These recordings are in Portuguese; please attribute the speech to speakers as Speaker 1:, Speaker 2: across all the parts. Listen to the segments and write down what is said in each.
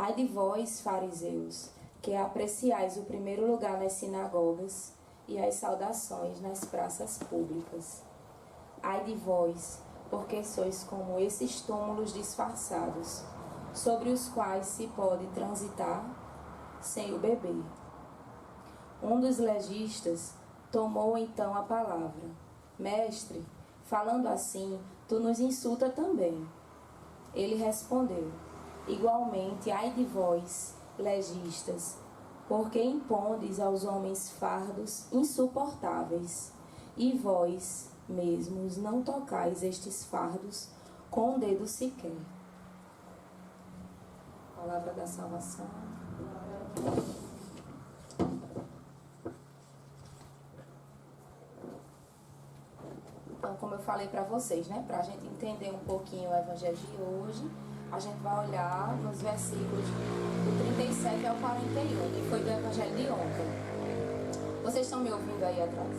Speaker 1: Ai de vós, fariseus, que apreciais o primeiro lugar nas sinagogas e as saudações nas praças públicas. Ai de vós, porque sois como esses túmulos disfarçados, sobre os quais se pode transitar sem o beber. Um dos legistas tomou então a palavra. Mestre, falando assim, tu nos insulta também. Ele respondeu: igualmente, ai de vós, legistas, porque impondes aos homens fardos insuportáveis, e vós mesmos não tocais estes fardos com um dedo sequer. Palavra da salvação. Então, como eu falei para vocês, né, para a gente entender um pouquinho o evangelho de hoje, a gente vai olhar nos versículos do 37 ao 41, que foi do evangelho de ontem. Vocês estão me ouvindo aí atrás?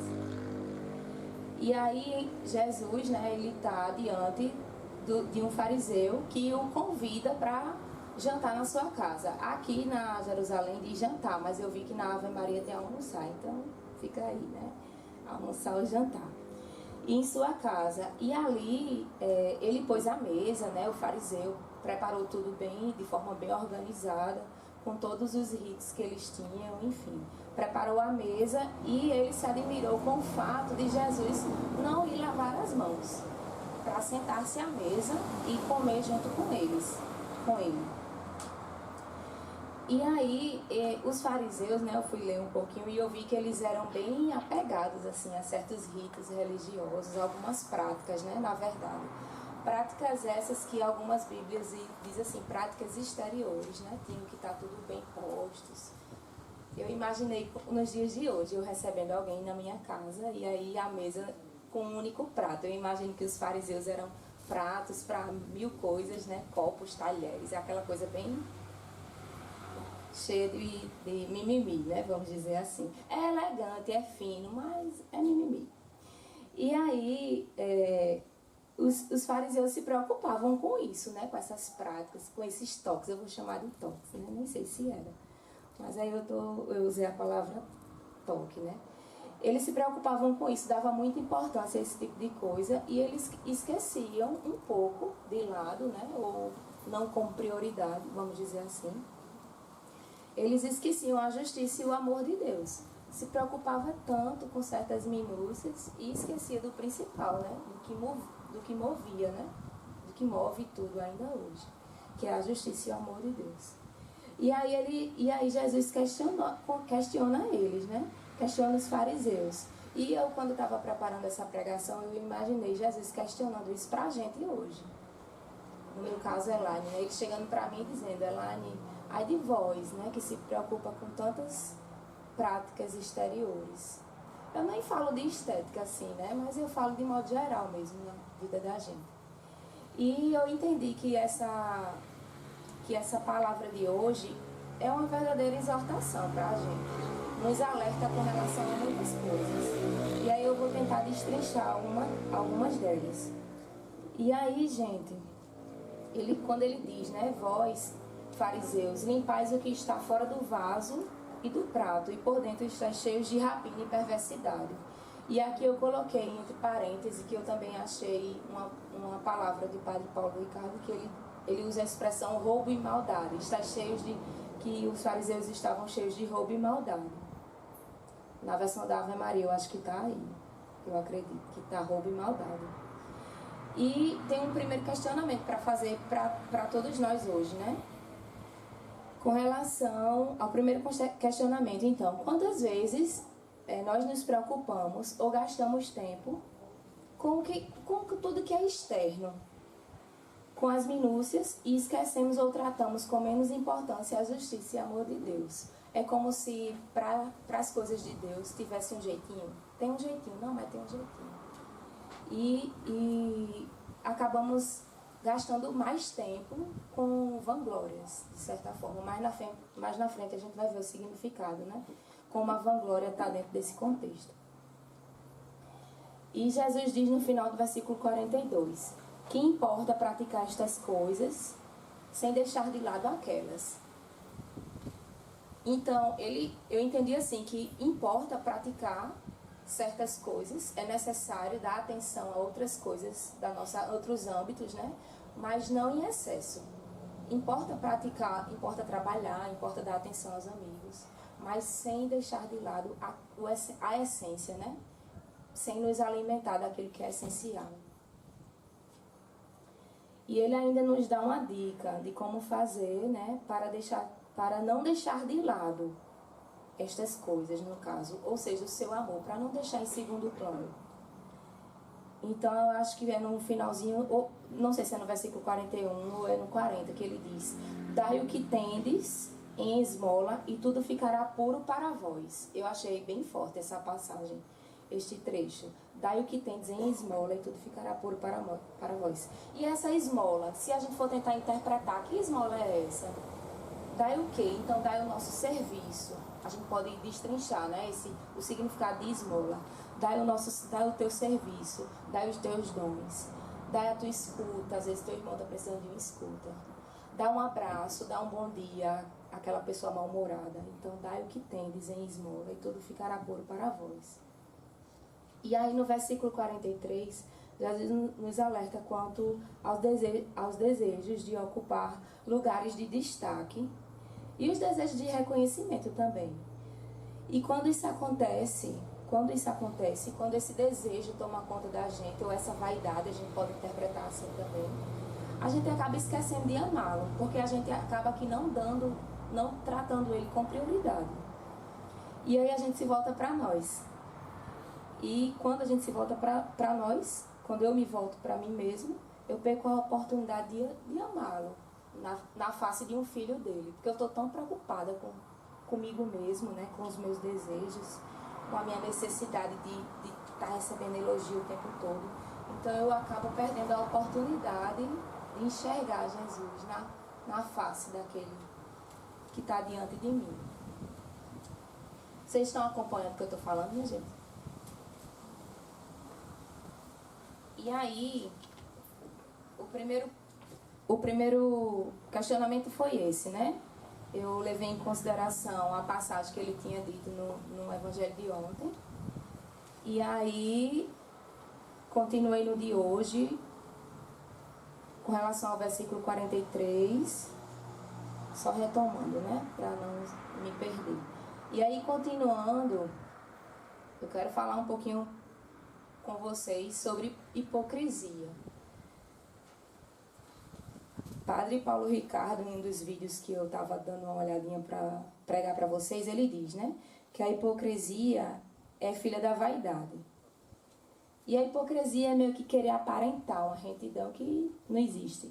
Speaker 1: E aí, Jesus, né, ele está diante de um fariseu que o convida para jantar na sua casa. Aqui na Jerusalém diz jantar, mas eu vi que na Ave Maria tem almoçar, então fica aí, né? Almoçar ou jantar. E em sua casa. E ali ele pôs a mesa, né? O fariseu preparou tudo bem, de forma bem organizada, com todos os ritos que eles tinham, enfim. Preparou a mesa e ele se admirou com o fato de Jesus não ir lavar as mãos para sentar-se à mesa e comer junto com eles, com ele. E aí, os fariseus, né, eu fui ler um pouquinho e eu vi que eles eram bem apegados, assim, a certos ritos religiosos, algumas práticas, né, na verdade. Práticas essas que algumas bíblias dizem assim, práticas exteriores, né, tinham que estar tudo bem postos. Eu imaginei nos dias de hoje, eu recebendo alguém na minha casa e aí a mesa com um único prato. Eu imagino que os fariseus eram pratos para 1000 coisas, né, copos, talheres, aquela coisa bem cheio de mimimi, né? Vamos dizer assim. É elegante, é fino, mas é mimimi. E aí, os fariseus se preocupavam com isso, né? Com essas práticas, com esses toques. Eu vou chamar de toques, né? Nem sei se era. Mas aí eu usei a palavra toque, né? Eles se preocupavam com isso, dava muita importância a esse tipo de coisa e eles esqueciam um pouco de lado, né? Ou não como prioridade, vamos dizer assim. Eles esqueciam a justiça e o amor de Deus. Se preocupava tanto com certas minúcias e esquecia do principal, né? Do que movia, né? Do que move tudo ainda hoje, que é a justiça e o amor de Deus. E aí Jesus questiona eles, né? Questiona os fariseus. E eu, quando estava preparando essa pregação, eu imaginei Jesus questionando isso pra gente hoje. No meu caso, Elaine, né? Ele chegando pra mim dizendo: Elaine, ai de vós, né, que se preocupa com tantas práticas exteriores. Eu nem falo de estética assim, né, mas eu falo de modo geral mesmo na vida da gente. E eu entendi que essa palavra de hoje é uma verdadeira exortação para a gente. Nos alerta com relação a muitas coisas. E aí eu vou tentar destrinchar algumas delas. E aí, gente, quando ele diz, né, vós, fariseus, limpais o que está fora do vaso e do prato, e por dentro está cheio de rapina e perversidade. E aqui eu coloquei entre parênteses que eu também achei uma palavra do padre Paulo Ricardo, que ele usa a expressão roubo e maldade. Está cheio que os fariseus estavam cheios de roubo e maldade. Na versão da Ave Maria eu acho que está aí, eu acredito que está roubo e maldade. E tem um primeiro questionamento para fazer para todos nós hoje, né? Com relação ao primeiro questionamento, então, quantas vezes nós nos preocupamos ou gastamos tempo com tudo que é externo, com as minúcias, e esquecemos ou tratamos com menos importância a justiça e amor de Deus? É como se para as coisas de Deus tivesse um jeitinho. Tem um jeitinho, não, mas tem um jeitinho. E acabamos gastando mais tempo com vanglórias, de certa forma. Mais na frente a gente vai ver o significado, né? Como a vanglória está dentro desse contexto. E Jesus diz no final do versículo 42, que importa praticar estas coisas sem deixar de lado aquelas. Então, eu entendi assim que importa praticar certas coisas, é necessário dar atenção a outras coisas, outros âmbitos, né? Mas não em excesso. Importa praticar, importa trabalhar, importa dar atenção aos amigos, mas sem deixar de lado a essência, né? Sem nos alimentar daquilo que é essencial. E ele ainda nos dá uma dica de como fazer, né? Para não deixar de lado estas coisas, no caso, ou seja, o seu amor, para não deixar em segundo plano. Então, eu acho que é no finalzinho, ou não sei se é no versículo 41 ou é no 40, que ele diz: dai o que tendes em esmola e tudo ficará puro para vós. Eu achei bem forte essa passagem, este trecho. Dai o que tendes em esmola e tudo ficará puro para vós. E essa esmola, se a gente for tentar interpretar, que esmola é essa? Dai o quê? Então, dai o nosso serviço. A gente pode destrinchar, né? O significado de esmola. Dai o teu serviço, dai os teus dons, dai a tua escuta. Às vezes teu irmão está precisando de uma escuta. Dá um abraço, dá um bom dia àquela pessoa mal-humorada. Então, dai o que tendes em esmola e tudo ficará puro para vós. E aí no versículo 43, Jesus nos alerta quanto aos desejos de ocupar lugares de destaque e os desejos de reconhecimento também. E quando esse desejo toma conta da gente, ou essa vaidade, a gente pode interpretar assim também, a gente acaba esquecendo de amá-lo, porque a gente acaba aqui não tratando ele com prioridade. E aí a gente se volta para nós. E quando a gente se volta para nós, quando eu me volto para mim mesmo, eu perco a oportunidade de amá-lo na face de um filho dele. Porque eu estou tão preocupada comigo mesmo, né, com os meus desejos, com a minha necessidade de estar recebendo elogio o tempo todo. Então eu acabo perdendo a oportunidade de enxergar Jesus na face daquele que está diante de mim. Vocês estão acompanhando o que eu estou falando, minha gente? E aí, o primeiro questionamento foi esse, né? Eu levei em consideração a passagem que ele tinha dito no Evangelho de ontem. E aí, continuei no de hoje, com relação ao versículo 43, só retomando, né? Para não me perder. E aí, continuando, eu quero falar um pouquinho com vocês sobre hipocrisia. Padre Paulo Ricardo, em um dos vídeos que eu estava dando uma olhadinha para pregar para vocês, ele diz, né, que a hipocrisia é filha da vaidade. E a hipocrisia é meio que querer aparentar uma retidão que não existe.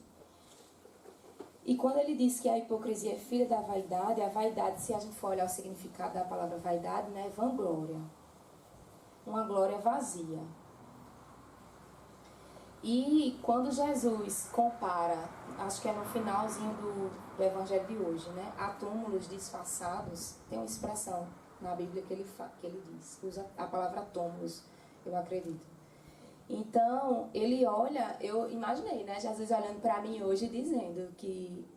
Speaker 1: E quando ele diz que a hipocrisia é filha da vaidade, a vaidade, se a gente for olhar o significado da palavra vaidade, né, é vanglória. Uma glória vazia. E quando Jesus compara, acho que é no finalzinho do Evangelho de hoje, né, a túmulos disfarçados, tem uma expressão na Bíblia que ele diz, usa a palavra túmulos, eu acredito. Então, ele olha, eu imaginei, né, Jesus olhando para mim hoje dizendo que,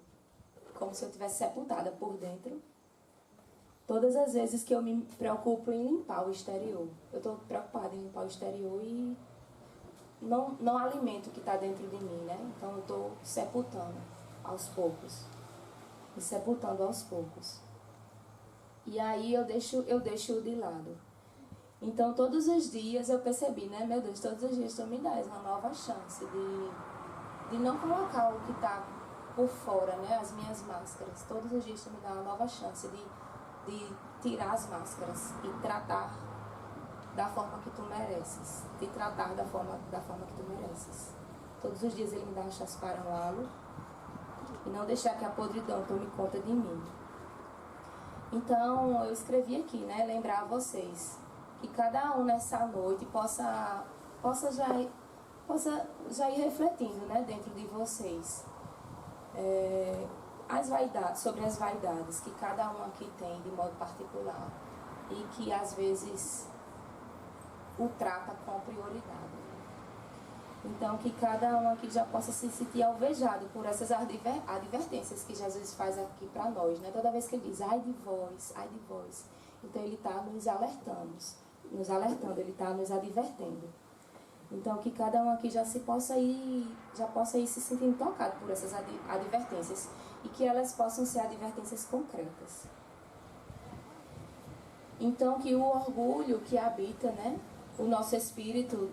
Speaker 1: como se eu tivesse sepultada por dentro, todas as vezes que eu me preocupo em limpar o exterior, eu estou preocupada em limpar o exterior e não alimento o que está dentro de mim, né? Então eu estou sepultando aos poucos. Me sepultando aos poucos. E aí eu deixo de lado. Então todos os dias eu percebi, né? Meu Deus, todos os dias tu me dás uma nova chance de não colocar o que está por fora, né? As minhas máscaras. Todos os dias tu me dá uma nova chance de tirar as máscaras e tratar da forma que tu mereces, te tratar da forma que tu mereces. Todos os dias ele me dá uma chance para amá-lo e não deixar que a podridão tome conta de mim. Então eu escrevi aqui, né, lembrar a vocês que cada um nessa noite possa já ir refletindo, né, dentro de vocês sobre as vaidades que cada um aqui tem de modo particular e que às vezes o trata com prioridade. Então, que cada um aqui já possa se sentir alvejado por essas advertências que Jesus faz aqui para nós, né? Toda vez que ele diz, ai de vós, ai de vós. Então, ele está nos alertando, ele está nos advertendo. Então, que cada um aqui já possa ir se sentindo tocado por essas advertências e que elas possam ser advertências concretas. Então, que o orgulho que habita, né, o nosso espírito,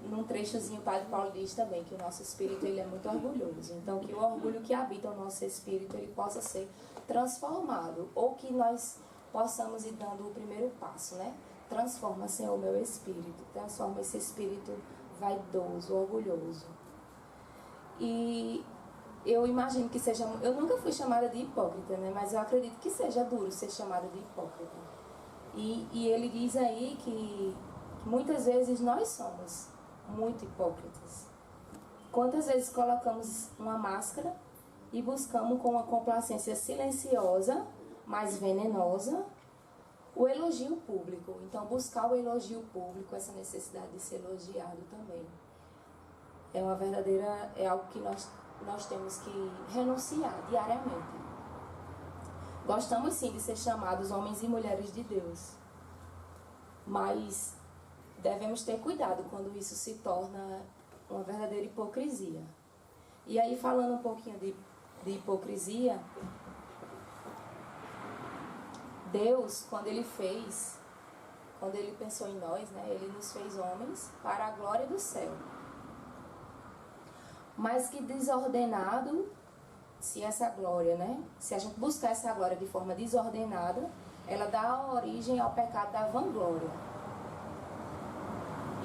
Speaker 1: num trechozinho o Padre Paulo diz também que o nosso espírito ele é muito orgulhoso. Então, que o orgulho que habita o nosso espírito ele possa ser transformado, ou que nós possamos ir dando o primeiro passo, né? Transforma, Senhor, o meu espírito, transforma esse espírito vaidoso, orgulhoso. E eu imagino que seja... Eu nunca fui chamada de hipócrita, né? Mas eu acredito que seja duro ser chamada de hipócrita. E ele diz aí que muitas vezes nós somos muito hipócritas. Quantas vezes colocamos uma máscara e buscamos com uma complacência silenciosa, mas venenosa, o elogio público. Então, buscar o elogio público, essa necessidade de ser elogiado também. É algo que nós temos que renunciar diariamente. Gostamos sim de ser chamados homens e mulheres de Deus, mas devemos ter cuidado quando isso se torna uma verdadeira hipocrisia. E aí, falando um pouquinho de hipocrisia, Deus, quando Ele pensou em nós, né, Ele nos fez homens para a glória do céu. Mas que desordenado, se essa glória, né, se a gente buscar essa glória de forma desordenada, ela dá origem ao pecado da vanglória.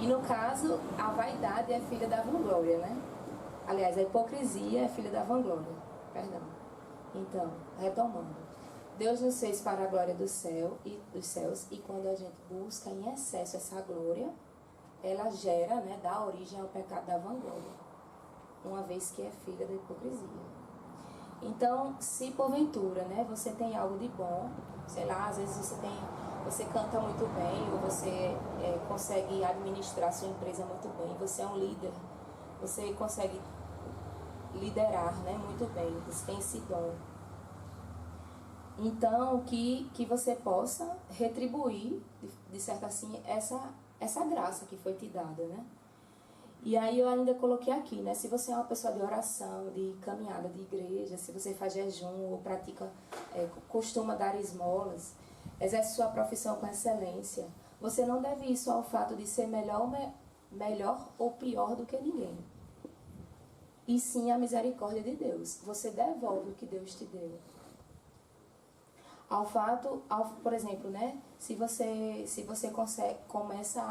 Speaker 1: E no caso, a vaidade é filha da vanglória, né? Aliás, a hipocrisia é filha da vanglória. Perdão. Então, retomando. Deus nos fez para a glória dos céus, e quando a gente busca em excesso essa glória, ela gera, né, dá origem ao pecado da vanglória, uma vez que é filha da hipocrisia. Então, se porventura, né, você tem algo de bom, sei lá, às vezes você canta muito bem, ou você consegue administrar sua empresa muito bem, você é um líder, você consegue liderar, né, muito bem, você tem esse dom. Então, que você possa retribuir, de certo assim, essa graça que foi te dada, né? E aí eu ainda coloquei aqui, né? Se você é uma pessoa de oração, de caminhada de igreja, se você faz jejum ou pratica, costuma dar esmolas, exerce sua profissão com excelência, você não deve isso ao fato de ser melhor ou pior do que ninguém. E sim a misericórdia de Deus. Você devolve o que Deus te deu. Por exemplo, né? Se você começa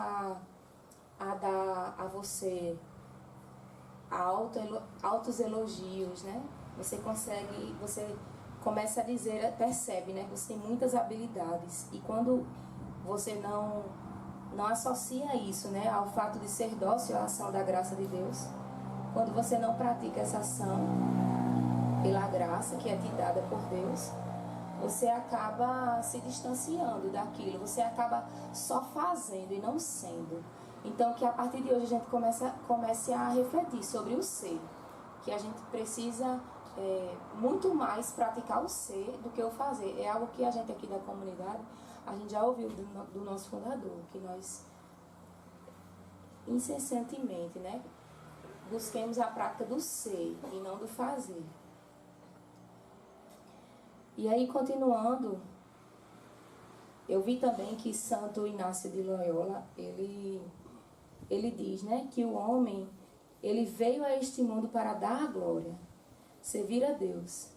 Speaker 1: a dar a você altos elogios, né? Você começa a dizer, percebe, né? Você tem muitas habilidades. E quando você não associa isso, né, ao fato de ser dócil à ação da graça de Deus, quando você não pratica essa ação pela graça que é te dada por Deus, você acaba se distanciando daquilo, você acaba só fazendo e não sendo. Então, que a partir de hoje a gente comece a refletir sobre o ser, que a gente precisa muito mais praticar o ser do que o fazer. É algo que a gente aqui da comunidade, a gente já ouviu do nosso fundador, que nós incessantemente, né, busquemos a prática do ser e não do fazer. E aí, continuando, eu vi também que Santo Inácio de Loyola, ele diz, né, que o homem, ele veio a este mundo para dar a glória, servir a Deus,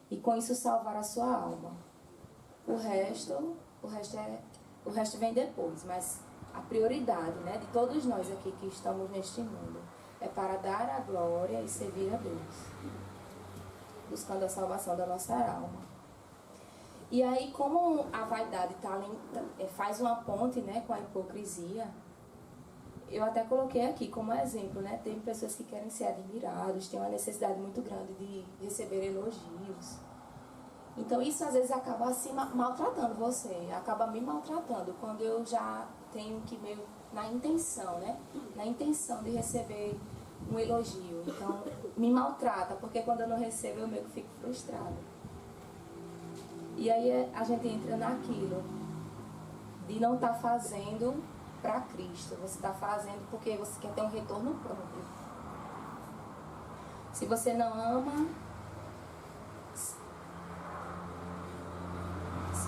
Speaker 1: e com isso salvar a sua alma. O resto vem depois, mas a prioridade, né, de todos nós aqui que estamos neste mundo é para dar a glória e servir a Deus, buscando a salvação da nossa alma. E aí, como a vaidade faz uma ponte, né, com a hipocrisia, eu até coloquei aqui como exemplo, né? Tem pessoas que querem ser admirados, têm uma necessidade muito grande de receber elogios. Então, isso às vezes acaba assim maltratando você, acaba me maltratando, quando eu já tenho que meio na intenção, né? Na intenção de receber um elogio. Então, me maltrata, porque quando eu não recebo, eu meio que fico frustrada. E aí a gente entra naquilo de não estar fazendo para Cristo. Você está fazendo porque você quer ter um retorno próprio. Se você não ama, se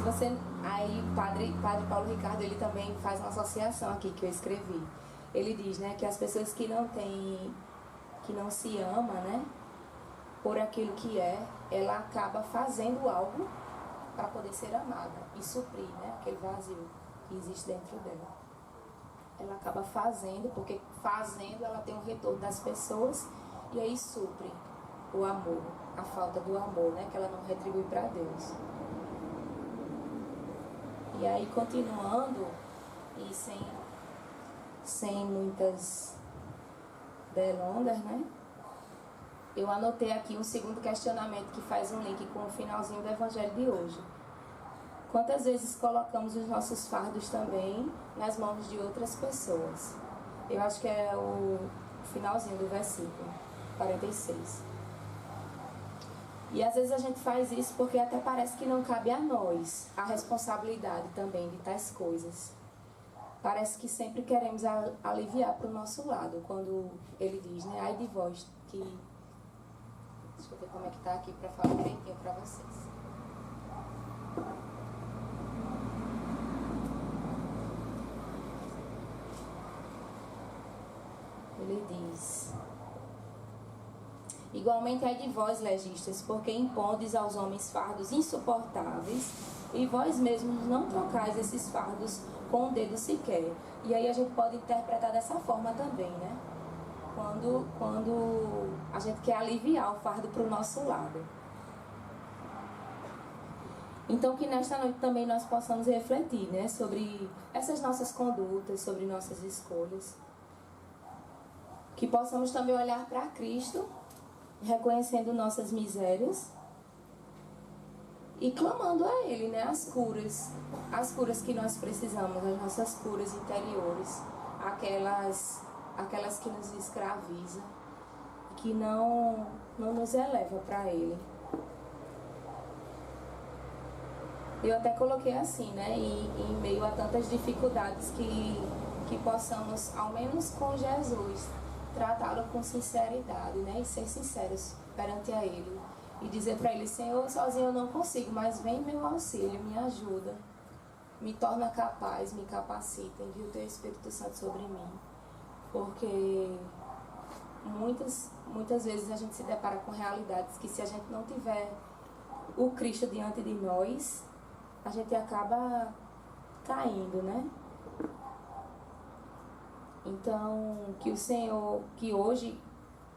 Speaker 1: você... Aí o padre Paulo Ricardo, ele também faz uma associação aqui que eu escrevi. Ele diz, né, que as pessoas que não se ama, né, por aquilo que é, ela acaba fazendo algo para poder ser amada e suprir, né, aquele vazio que existe dentro dela. Ela acaba fazendo, porque fazendo ela tem um retorno das pessoas e aí supre o amor, a falta do amor, né, que ela não retribui para Deus. E aí, continuando, e sem muitas delongas, né? Eu anotei aqui um segundo questionamento que faz um link com o finalzinho do Evangelho de hoje. Quantas vezes colocamos os nossos fardos também nas mãos de outras pessoas? Eu acho que é o finalzinho do versículo 46. E às vezes a gente faz isso porque até parece que não cabe a nós a responsabilidade também de tais coisas. Parece que sempre queremos aliviar para o nosso lado, quando ele diz, né? Ai de vós que... Deixa eu ver como é que está aqui para falar direitinho para vocês. Ele diz... Igualmente ai de vós, legistas, porque impondes aos homens fardos insuportáveis, e vós mesmos não trocais esses fardos com o dedo sequer. E aí a gente pode interpretar dessa forma também, né? Quando a gente quer aliviar o fardo para o nosso lado. Então que nesta noite também nós possamos refletir, né, sobre essas nossas condutas, sobre nossas escolhas. Que possamos também olhar para Cristo, reconhecendo nossas misérias e clamando a Ele, né, as curas que nós precisamos, as nossas curas interiores, aquelas que nos escravizam, que não nos eleva para Ele. Eu até coloquei assim, né, em meio a tantas dificuldades que possamos, ao menos com Jesus, tratá-lo com sinceridade, né? E ser sinceros perante a Ele. E dizer para Ele, Senhor, sozinho eu não consigo, mas vem meu auxílio, me ajuda. Me torna capaz, me capacita, envia o Teu Espírito Santo sobre mim. Porque muitas vezes a gente se depara com realidades que se a gente não tiver o Cristo diante de nós, a gente acaba caindo, né? Então, que o Senhor, que hoje,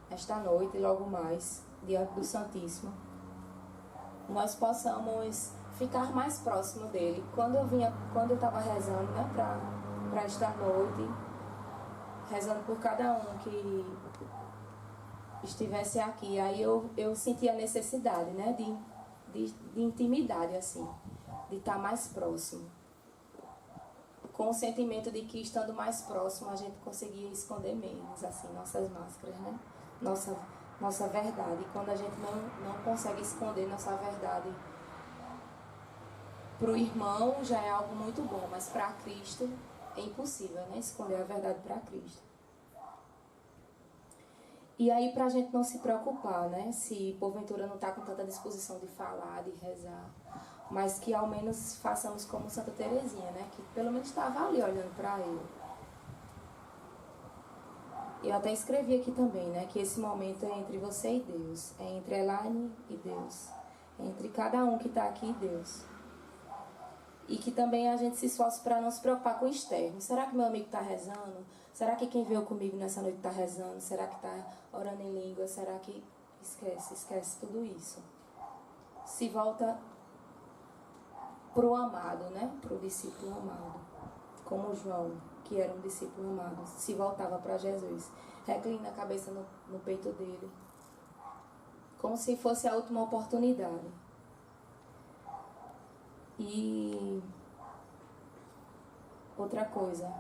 Speaker 1: esta noite e logo mais, diante do Santíssimo, nós possamos ficar mais próximo dele. Quando eu estava rezando, né, para esta noite, rezando por cada um que estivesse aqui, aí eu senti a necessidade, né, de intimidade, assim, de estar mais próximo. Com o sentimento de que, estando mais próximo, a gente conseguia esconder menos, assim, nossas máscaras, né? Nossa verdade. E quando a gente não consegue esconder nossa verdade para o irmão, já é algo muito bom, mas para Cristo é impossível, né? Esconder a verdade para Cristo. E aí, para a gente não se preocupar, né? Se porventura não está com tanta disposição de falar, de rezar, mas que ao menos façamos como Santa Teresinha, né? Que pelo menos estava ali olhando para Ele. Eu até escrevi aqui também, né? Que esse momento é entre você e Deus, é entre Elaine e Deus, é entre cada um que está aqui e Deus. E que também a gente se esforce para não se preocupar com o externo. Será que meu amigo está rezando? Será que quem veio comigo nessa noite está rezando? Será que está orando em língua? Será que... Esquece tudo isso. Se volta para o amado, né? Para o discípulo amado. Como João, que era um discípulo amado, se voltava para Jesus. Reclina a cabeça no peito dele. Como se fosse a última oportunidade. E outra coisa,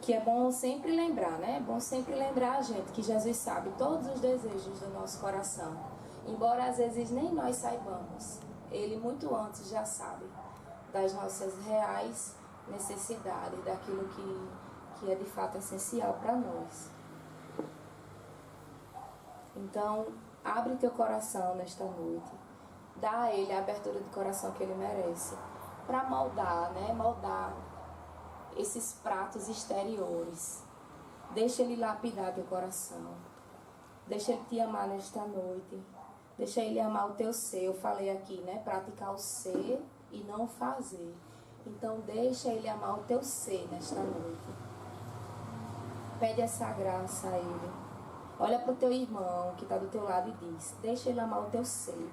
Speaker 1: que é bom sempre lembrar, né? É bom sempre lembrar a gente que Jesus sabe todos os desejos do nosso coração. Embora às vezes nem nós saibamos, Ele muito antes já sabe das nossas reais necessidades, daquilo que é de fato essencial para nós. Então, abre teu coração nesta noite. Dá a Ele a abertura de coração que Ele merece. Para moldar, né? Moldar esses pratos exteriores. Deixa Ele lapidar teu coração. Deixa Ele te amar nesta noite. Deixa Ele amar o teu ser. Eu falei aqui, né? Praticar o ser e não o fazer. Então, deixa Ele amar o teu ser nesta noite. Pede essa graça a Ele. Olha para o teu irmão que está do teu lado e diz: deixa Ele amar o teu ser.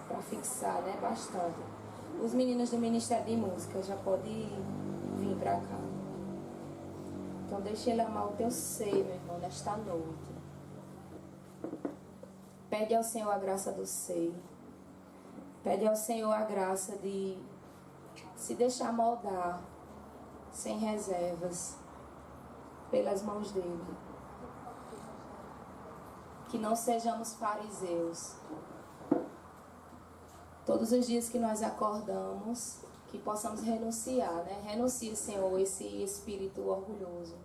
Speaker 1: Para fixar, né? Bastante. Os meninos do Ministério de Música já podem vir para cá. Então deixa Ele amar o teu ser, meu irmão, nesta noite. Pede ao Senhor a graça do ser. Pede ao Senhor a graça de se deixar moldar, sem reservas, pelas mãos dEle. Que não sejamos fariseus. Todos os dias que nós acordamos, que possamos renunciar, né? Renuncie, Senhor, esse espírito orgulhoso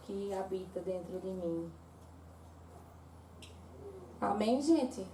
Speaker 1: que habita dentro de mim. Amém, gente?